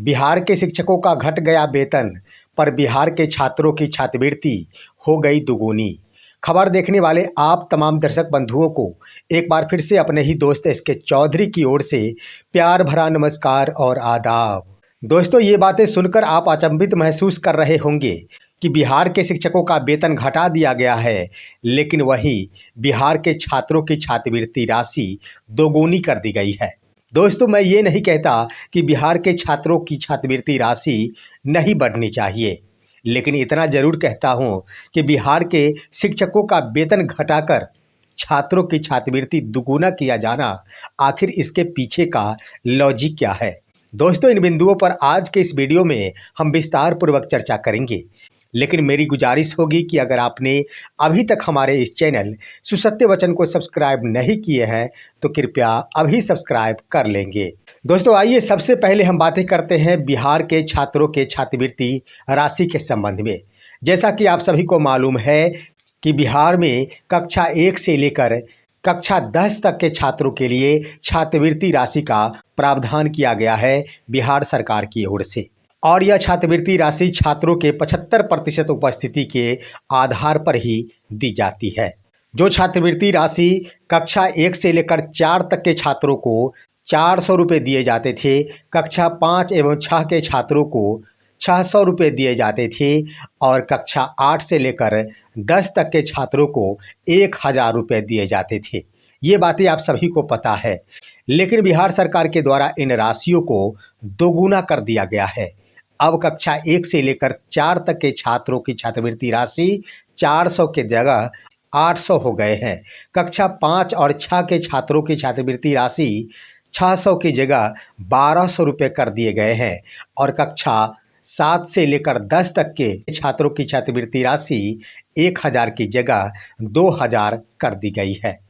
बिहार के शिक्षकों का घट गया वेतन, पर बिहार के छात्रों की छात्रवृत्ति हो गई दुगुनी। खबर देखने वाले आप तमाम दर्शक बंधुओं को एक बार फिर से अपने ही दोस्त एसके चौधरी की ओर से प्यार भरा नमस्कार और आदाब। दोस्तों, ये बातें सुनकर आप अचंभित महसूस कर रहे होंगे कि बिहार के शिक्षकों का वेतन घटा दिया गया है, लेकिन वहीं बिहार के छात्रों की छात्रवृत्ति राशि दोगुनी कर दी गई है। दोस्तों, मैं ये नहीं कहता कि बिहार के छात्रों की छात्रवृत्ति राशि नहीं बढ़नी चाहिए, लेकिन इतना ज़रूर कहता हूँ कि बिहार के शिक्षकों का वेतन घटाकर छात्रों की छात्रवृत्ति दुगुना किया जाना, आखिर इसके पीछे का लॉजिक क्या है। दोस्तों, इन बिंदुओं पर आज के इस वीडियो में हम विस्तार पूर्वक चर्चा करेंगे, लेकिन मेरी गुजारिश होगी कि अगर आपने अभी तक हमारे इस चैनल सुसत्य वचन को सब्सक्राइब नहीं किए हैं तो कृपया अभी सब्सक्राइब कर लेंगे। दोस्तों, आइए सबसे पहले हम बातें करते हैं बिहार के छात्रों के छात्रवृत्ति राशि के संबंध में। जैसा कि आप सभी को मालूम है कि बिहार में कक्षा 1 से लेकर कक्षा 10 तक के छात्रों के लिए छात्रवृत्ति राशि का प्रावधान किया गया है बिहार सरकार की ओर से, और यह छात्रवृत्ति राशि छात्रों के 75% उपस्थिति के आधार पर ही दी जाती है। जो छात्रवृत्ति राशि कक्षा 1 से लेकर 4 तक के छात्रों को 400 रुपये दिए जाते थे, कक्षा 5 एवं 6 के छात्रों को 600 रुपये दिए जाते थे, और कक्षा 8 से लेकर 10 तक के छात्रों को 1000 रुपये दिए जाते थे। ये बातें आप सभी को पता है, लेकिन बिहार सरकार के द्वारा इन राशियों को दोगुना कर दिया गया है। अब कक्षा 1 से लेकर 4 तक के छात्रों की छात्रवृत्ति राशि 400 के जगह 800 हो गए हैं। कक्षा 5 और 6 के छात्रों की छात्रवृत्ति राशि 600 की जगह 1200 रुपये कर दिए गए हैं, और कक्षा 7 से लेकर 10 तक के छात्रों की छात्रवृत्ति राशि 1000 की जगह 2000 कर दी गई है।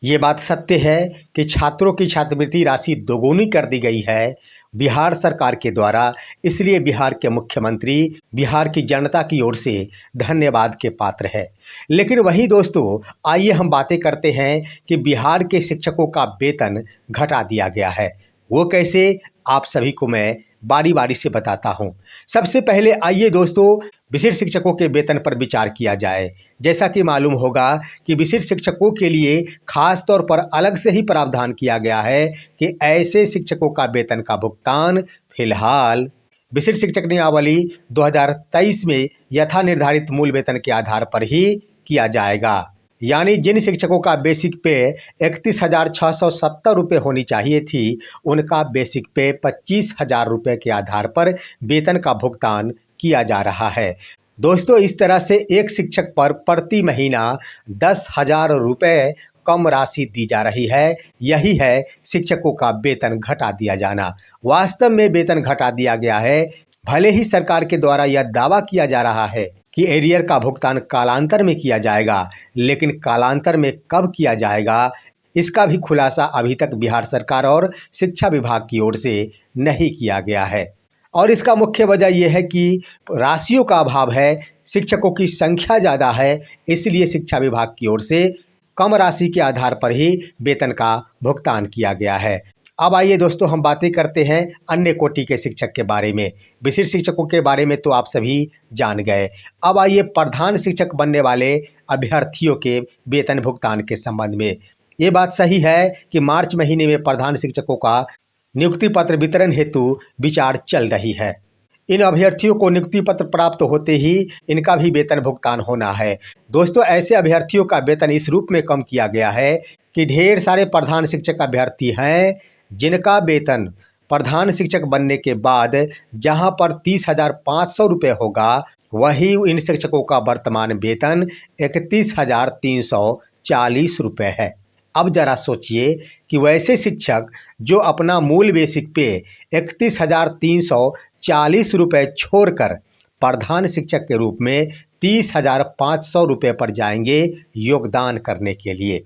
ये बात सत्य है कि छात्रों की छात्रवृत्ति राशि दोगुनी कर दी गई है बिहार सरकार के द्वारा, इसलिए बिहार के मुख्यमंत्री बिहार की जनता की ओर से धन्यवाद के पात्र है। लेकिन वही दोस्तों, आइए हम बातें करते हैं कि बिहार के शिक्षकों का वेतन घटा दिया गया है। वो कैसे, आप सभी को मैं बारी बारी से बताता हूँ। सबसे पहले आइए दोस्तों, विशिष्ट शिक्षकों के वेतन पर विचार किया जाए। जैसा कि मालूम होगा कि विशिष्ट शिक्षकों के लिए खास तौर पर अलग से ही प्रावधान किया गया है कि ऐसे शिक्षकों का वेतन का भुगतान फिलहाल विशिष्ट शिक्षक नियमावली 2023 में यथा निर्धारित मूल वेतन के आधार पर ही किया जाएगा। यानी जिन शिक्षकों का बेसिक पे 31,670 रुपये होनी चाहिए थी, उनका बेसिक पे 25,000 रुपये के आधार पर वेतन का भुगतान किया जा रहा है। दोस्तों, इस तरह से एक शिक्षक पर प्रति महीना 10,000 रुपये कम राशि दी जा रही है। यही है शिक्षकों का वेतन घटा दिया जाना। वास्तव में वेतन घटा दिया गया है। भले ही सरकार के द्वारा यह दावा किया जा रहा है कि एरियर का भुगतान कालांतर में किया जाएगा, लेकिन कालांतर में कब किया जाएगा, इसका भी खुलासा अभी तक बिहार सरकार और शिक्षा विभाग की ओर से नहीं किया गया है। और इसका मुख्य वजह यह है कि राशियों का अभाव है, शिक्षकों की संख्या ज़्यादा है, इसलिए शिक्षा विभाग की ओर से कम राशि के आधार पर ही वेतन का भुगतान किया गया है। अब आइए दोस्तों, हम बातें करते हैं अन्य कोटि के शिक्षक के बारे में। विशिष्ट शिक्षकों के बारे में तो आप सभी जान गए। अब आइए प्रधान शिक्षक बनने वाले अभ्यर्थियों के वेतन भुगतान के संबंध में। ये बात सही है कि मार्च महीने में प्रधान शिक्षकों का नियुक्ति पत्र वितरण हेतु विचार चल रही है। इन अभ्यर्थियों को नियुक्ति पत्र प्राप्त होते ही इनका भी वेतन भुगतान होना है। दोस्तों, ऐसे अभ्यर्थियों का वेतन इस रूप में कम किया गया है कि ढेर सारे प्रधान शिक्षक अभ्यर्थी हैं जिनका वेतन प्रधान शिक्षक बनने के बाद जहां पर 30,500 रुपये होगा, वही इन शिक्षकों का वर्तमान वेतन 31,340 रुपये है। अब जरा सोचिए कि वैसे शिक्षक जो अपना मूल बेसिक पे 31,340 रुपये छोड़कर प्रधान शिक्षक के रूप में 30,500 रुपये पर जाएंगे योगदान करने के लिए।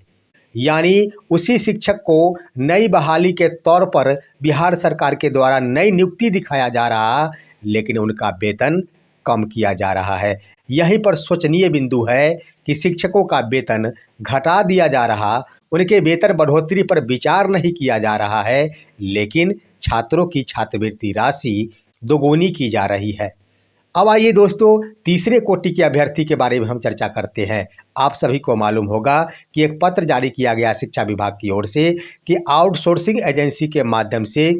यानी उसी शिक्षक को नई बहाली के तौर पर बिहार सरकार के द्वारा नई नियुक्ति दिखाया जा रहा, लेकिन उनका वेतन कम किया जा रहा है। यहीं पर शोचनीय बिंदु है कि शिक्षकों का वेतन घटा दिया जा रहा, उनके वेतन बढ़ोतरी पर विचार नहीं किया जा रहा है, लेकिन छात्रों की छात्रवृत्ति राशि दोगुनी की जा रही है। अब आइए दोस्तों, तीसरे कोटि के अभ्यर्थी के बारे में हम चर्चा करते हैं। आप सभी को मालूम होगा कि एक पत्र जारी किया गया शिक्षा विभाग की ओर से कि आउटसोर्सिंग एजेंसी के माध्यम से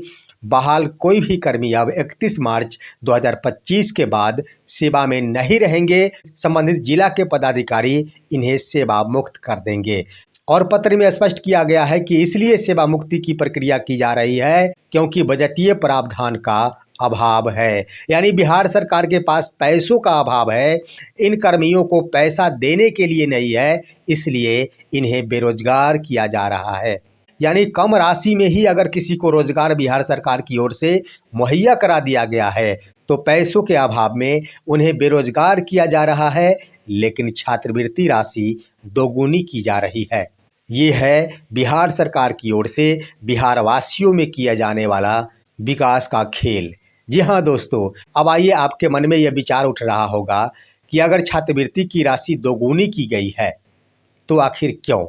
बहाल कोई भी कर्मी अब 31 मार्च 2025 के बाद सेवा में नहीं रहेंगे। संबंधित जिला के पदाधिकारी इन्हें सेवा मुक्त कर देंगे। और पत्र में स्पष्ट किया गया है कि इसलिए सेवा मुक्ति की प्रक्रिया की जा रही है क्योंकि बजटीय प्रावधान का अभाव है, यानी बिहार सरकार के पास पैसों का अभाव है। इन कर्मियों को पैसा देने के लिए नहीं है, इसलिए इन्हें बेरोजगार किया जा रहा है। यानी कम राशि में ही अगर किसी को रोजगार बिहार सरकार की ओर से मुहैया करा दिया गया है तो पैसों के अभाव में उन्हें बेरोजगार किया जा रहा है, लेकिन छात्रवृत्ति राशि दोगुनी की जा रही है। ये है बिहार सरकार की ओर से बिहार वासियों में किया जाने वाला विकास का खेल। जी हाँ दोस्तों, अब आइए, आपके मन में यह विचार उठ रहा होगा कि अगर छात्रवृत्ति की राशि दोगुनी की गई है तो आखिर क्यों?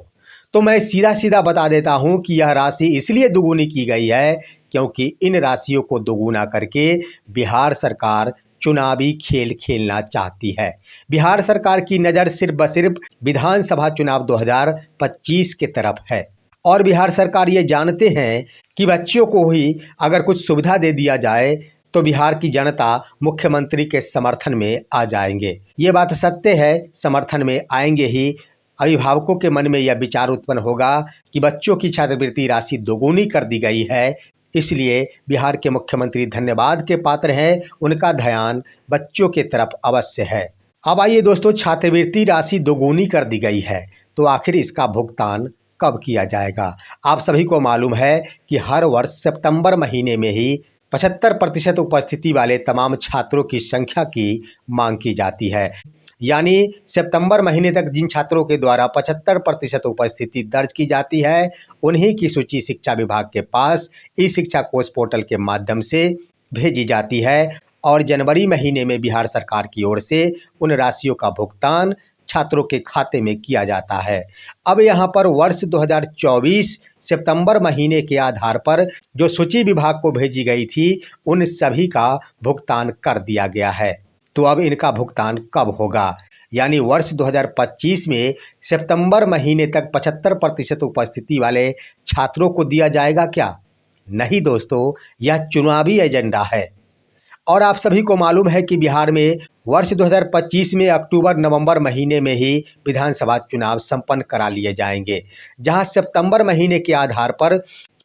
तो मैं सीधा सीधा बता देता हूँ कि यह राशि इसलिए दोगुनी की गई है क्योंकि इन राशियों को दोगुना करके बिहार सरकार चुनावी खेल खेलना चाहती है। बिहार सरकार की नज़र सिर्फ विधानसभा चुनाव 2025 के तरफ है और बिहार सरकार ये जानते हैं कि बच्चों को ही अगर कुछ सुविधा दे दिया जाए तो बिहार की जनता मुख्यमंत्री के समर्थन में आ जाएंगे। ये बात सत्य है, समर्थन में आएंगे ही। अभिभावकों के मन में यह विचार उत्पन्न होगा कि बच्चों की छात्रवृत्ति राशि दोगुनी कर दी गई है, इसलिए बिहार के मुख्यमंत्री धन्यवाद के पात्र हैं, उनका ध्यान बच्चों के तरफ अवश्य है। अब आइए दोस्तों, छात्रवृत्ति राशि दोगुनी कर दी गई है तो आखिर इसका भुगतान कब किया जाएगा? आप सभी को मालूम है कि हर वर्ष सितंबर महीने में ही 75% उपस्थिति वाले तमाम छात्रों की संख्या की मांग की जाती है। यानी सितंबर महीने तक जिन छात्रों के द्वारा 75% उपस्थिति दर्ज की जाती है, उन्हीं की सूची शिक्षा विभाग के पास ई शिक्षा कोष पोर्टल के माध्यम से भेजी जाती है और जनवरी महीने में बिहार सरकार की ओर से उन राशियों का भुगतान छात्रों के खाते में किया जाता है। अब यहाँ पर वर्ष 2024 सितंबर महीने के आधार पर जो सूची विभाग को भेजी गई थी, उन सभी का भुगतान कर दिया गया है। तो अब इनका भुगतान कब होगा? यानी वर्ष 2025 में सितंबर महीने तक 75% उपस्थिति वाले छात्रों को दिया जाएगा क्या? नहीं दोस्तों, यह चुनावी एजेंडा है और आप सभी को मालूम है कि बिहार में वर्ष 2025 में अक्टूबर नवंबर महीने में ही विधानसभा चुनाव संपन्न करा लिए जाएंगे, जहां सितंबर महीने के आधार पर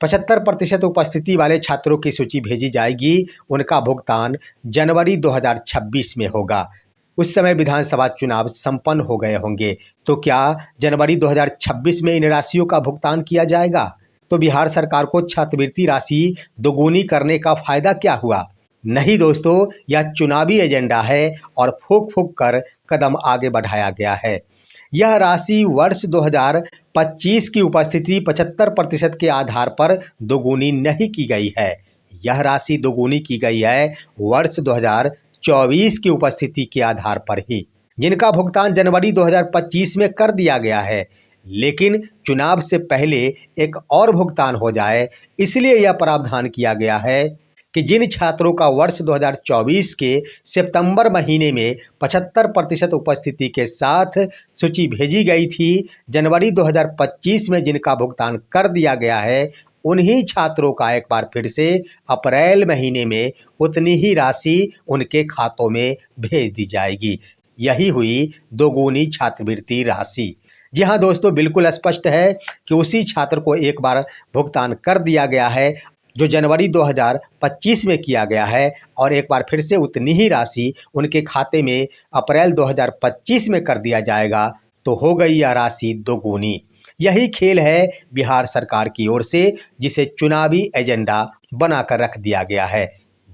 75% उपस्थिति वाले छात्रों की सूची भेजी जाएगी। उनका भुगतान जनवरी 2026 में होगा। उस समय विधानसभा चुनाव संपन्न हो गए होंगे। तो क्या जनवरी 2026 में इन राशियों का भुगतान किया जाएगा? तो बिहार सरकार को छात्रवृत्ति राशि दोगुनी करने का फायदा क्या हुआ? नहीं दोस्तों, यह चुनावी एजेंडा है और फूंक फूंक कर कदम आगे बढ़ाया गया है। यह राशि वर्ष 2025 की उपस्थिति 75% के आधार पर दोगुनी नहीं की गई है। यह राशि दोगुनी की गई है वर्ष 2024 की उपस्थिति के आधार पर ही, जिनका भुगतान जनवरी 2025 में कर दिया गया है। लेकिन चुनाव से पहले एक और भुगतान हो जाए, इसलिए यह प्रावधान किया गया है कि जिन छात्रों का वर्ष 2024 के सितंबर महीने में 75% उपस्थिति के साथ सूची भेजी गई थी, जनवरी 2025 में जिनका भुगतान कर दिया गया है, उन्हीं छात्रों का एक बार फिर से अप्रैल महीने में उतनी ही राशि उनके खातों में भेज दी जाएगी। यही हुई दोगुनी छात्रवृत्ति राशि। जी हाँ दोस्तों, बिल्कुल स्पष्ट है कि उसी छात्र को एक बार भुगतान कर दिया गया है जो जनवरी 2025 में किया गया है और एक बार फिर से उतनी ही राशि उनके खाते में अप्रैल 2025 में कर दिया जाएगा। तो हो गई यह राशि दोगुनी। यही खेल है बिहार सरकार की ओर से, जिसे चुनावी एजेंडा बनाकर रख दिया गया है।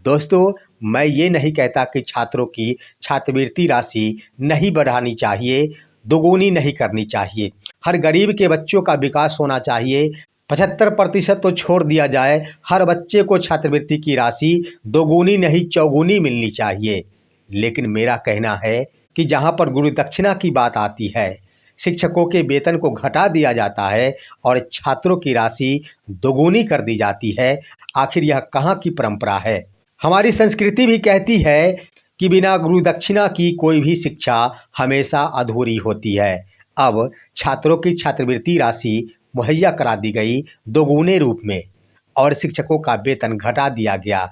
दोस्तों, मैं ये नहीं कहता कि छात्रों की छात्रवृत्ति राशि नहीं बढ़ानी चाहिए, दोगुनी नहीं करनी चाहिए। हर गरीब के बच्चों का विकास होना चाहिए। 75% तो छोड़ दिया जाए, हर बच्चे को छात्रवृत्ति की राशि दोगुनी नहीं चौगुनी मिलनी चाहिए। लेकिन मेरा कहना है कि जहां पर गुरु दक्षिणा की बात आती है, शिक्षकों के वेतन को घटा दिया जाता है और छात्रों की राशि दोगुनी कर दी जाती है, आखिर यह कहाँ की परंपरा है? हमारी संस्कृति भी कहती है कि बिना गुरु दक्षिणा की कोई भी शिक्षा हमेशा अधूरी होती है। अब छात्रों की छात्रवृत्ति राशि मुहैया करा दी गई दोगुने रूप में और शिक्षकों का वेतन घटा दिया गया,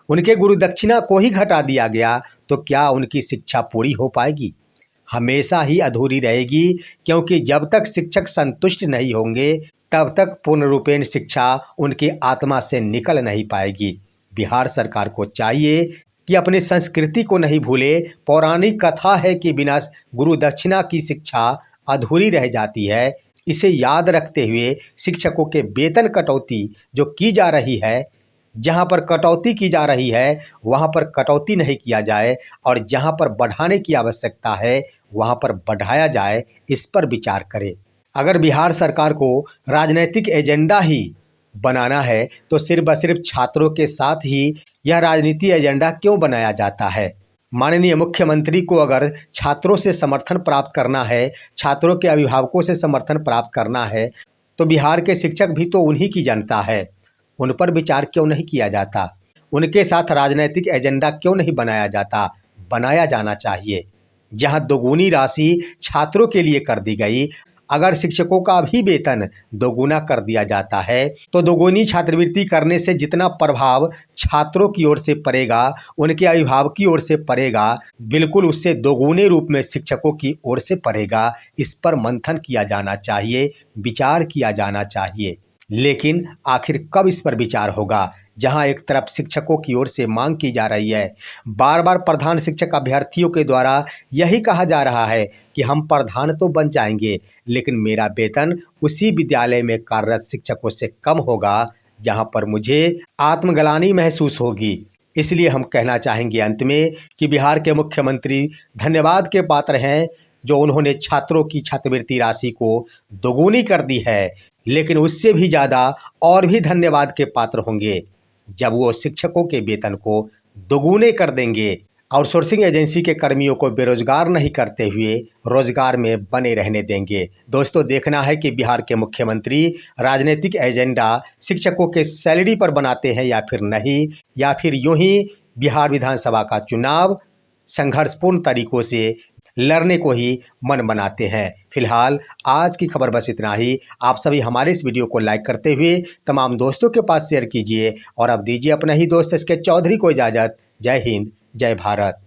उनके गुरु दक्षिणा को ही घटा दिया गया, तो क्या उनकी शिक्षा पूरी हो पाएगी? हमेशा ही अधूरी रहेगी, क्योंकि जब तक शिक्षक संतुष्ट नहीं होंगे तब तक पूर्ण रूपेण शिक्षा उनकी आत्मा से निकल नहीं पाएगी। बिहार सरकार को चाहिए कि अपनी संस्कृति को नहीं भूले। पौराणिक कथा है कि बिना गुरु दक्षिणा की शिक्षा अधूरी रह जाती है। इसे याद रखते हुए शिक्षकों के वेतन कटौती जो की जा रही है, जहां पर कटौती की जा रही है वहां पर कटौती नहीं किया जाए और जहां पर बढ़ाने की आवश्यकता है वहां पर बढ़ाया जाए, इस पर विचार करें। अगर बिहार सरकार को राजनीतिक एजेंडा ही बनाना है तो सिर्फ व सिर्फ छात्रों के साथ ही यह राजनीति एजेंडा क्यों बनाया जाता है? माननीय मुख्यमंत्री को अगर छात्रों से समर्थन प्राप्त करना है, छात्रों के अभिभावकों से समर्थन प्राप्त करना है, तो बिहार के शिक्षक भी तो उन्हीं की जनता है। उन पर विचार क्यों नहीं किया जाता? उनके साथ राजनीतिक एजेंडा क्यों नहीं बनाया जाता? बनाया जाना चाहिए। जहां दोगुनी राशि छात्रों के लिए कर दी गई, अगर शिक्षकों का भी वेतन दोगुना कर दिया जाता है तो दोगुनी छात्रवृत्ति करने से जितना प्रभाव छात्रों की ओर से पड़ेगा, उनके अभिभावक की ओर से पड़ेगा, बिल्कुल उससे दोगुने रूप में शिक्षकों की ओर से पड़ेगा। इस पर मंथन किया जाना चाहिए, विचार किया जाना चाहिए। लेकिन आखिर कब इस पर विचार होगा? जहां एक तरफ शिक्षकों की ओर से मांग की जा रही है, बार बार प्रधान शिक्षक अभ्यर्थियों के द्वारा यही कहा जा रहा है कि हम प्रधान तो बन जाएंगे लेकिन मेरा वेतन उसी विद्यालय में कार्यरत शिक्षकों से कम होगा जहां पर मुझे आत्मग्लानि महसूस होगी। इसलिए हम कहना चाहेंगे अंत में कि बिहार के मुख्यमंत्री धन्यवाद के पात्र हैं जो उन्होंने छात्रों की छात्रवृत्ति राशि को दोगुनी कर दी है, लेकिन उससे भी ज़्यादा और भी धन्यवाद के पात्र होंगे जब वो शिक्षकों के वेतन को दोगुने कर देंगे। आउटसोर्सिंग एजेंसी के कर्मियों को बेरोजगार नहीं करते हुए रोजगार में बने रहने देंगे। दोस्तों, देखना है कि बिहार के मुख्यमंत्री राजनीतिक एजेंडा शिक्षकों के सैलरी पर बनाते हैं या फिर नहीं, या फिर यूं ही बिहार विधानसभा का चुनाव संघर्षपूर्ण तरीकों से लड़ने को ही मन बनाते हैं। फिलहाल आज की खबर बस इतना ही। आप सभी हमारे इस वीडियो को लाइक करते हुए तमाम दोस्तों के पास शेयर कीजिए और अब दीजिए अपना ही दोस्त एसके चौधरी को इजाज़त। जय हिंद, जय भारत।